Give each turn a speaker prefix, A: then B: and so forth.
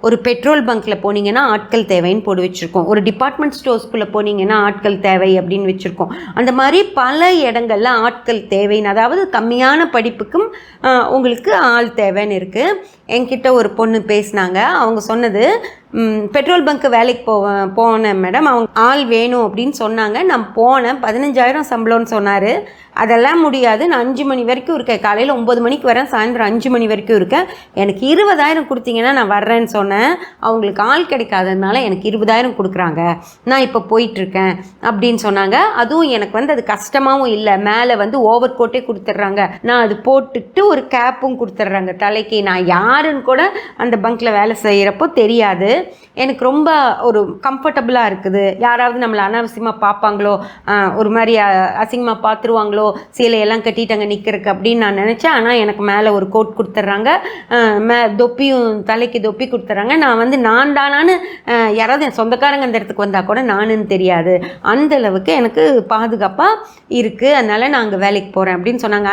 A: ஒரு பெட்ரோல் பங்க்கில் போனீங்கன்னா ஆட்கள் தேவைன்னு போட்டு வச்சுருக்கோம். ஒரு டிபார்ட்மெண்ட் ஸ்டோர்ஸ்குள்ளே போனீங்கன்னா ஆட்கள் தேவை அப்படின்னு வச்சுருக்கோம். அந்த மாதிரி பல இடங்கள்ல ஆட்கள் தேவைன்னு, அதாவது கம்மியான படிப்புக்கும் உங்களுக்கு ஆள் தேவைன்னு இருக்குது. என்கிட்ட ஒரு பொண்ணு பேசினாங்க. அவங்க சொன்னது, பெட்ரோல் பங்க்கு வேலைக்கு போனேன் மேடம், அவங்க ஆள் வேணும் அப்படின்னு சொன்னாங்க. நான் போனேன். 15,000 சம்பளம்னு சொன்னார். அதெல்லாம் முடியாது, நான் 5 மணி வரைக்கும் இருக்கேன். காலையில் 9 மணிக்கு வரேன், சாயந்தரம் 5 மணி வரைக்கும் இருக்கேன். எனக்கு 20,000 கொடுத்தீங்கன்னா நான் வர்றேன்னு சொன்னேன். அவங்களுக்கு ஆள் கிடைக்காததுனால எனக்கு 20,000 கொடுக்குறாங்க, நான் இப்போ போயிட்டுருக்கேன் அப்படின்னு சொன்னாங்க. அதுவும் எனக்கு அது கஷ்டமாகவும் இல்லை. மேலே ஓவர் கோட்டே கொடுத்துட்றாங்க. நான் அது போட்டுட்டு ஒரு கேப்பும் கொடுத்துட்றாங்க தலைக்கு. நான் யாருன்னு கூட அந்த பங்க்கில் வேலை செய்கிறப்போ தெரியாது. எனக்கு ரொம்ப ஒரு கம்ஃபர்டபுளாக இருக்குது. யாராவது நம்மளை அனாவசியமாக பார்ப்பாங்களோ, ஒரு மாதிரி அசிங்கமாக பார்த்துருவாங்களோ, சீலையெல்லாம் கட்டிட்டு அங்கே நிற்கிறதுக்கு அப்படின்னு நான் நினச்சேன். ஆனால் எனக்கு மேலே ஒரு கோட் கொடுத்துட்றாங்க, தொப்பியும் தலைக்கு தொப்பி கொடுத்துட்றாங்க. நான் நான் தானான்னு யாராவது என் சொந்தக்காரங்க அந்த இடத்துக்கு வந்தால் கூட நானுன்னு தெரியாது. அந்தளவுக்கு எனக்கு பாதுகாப்பாக இருக்குது. அதனால் நான் அங்கே வேலைக்கு போகிறேன் அப்படின்னு சொன்னாங்க.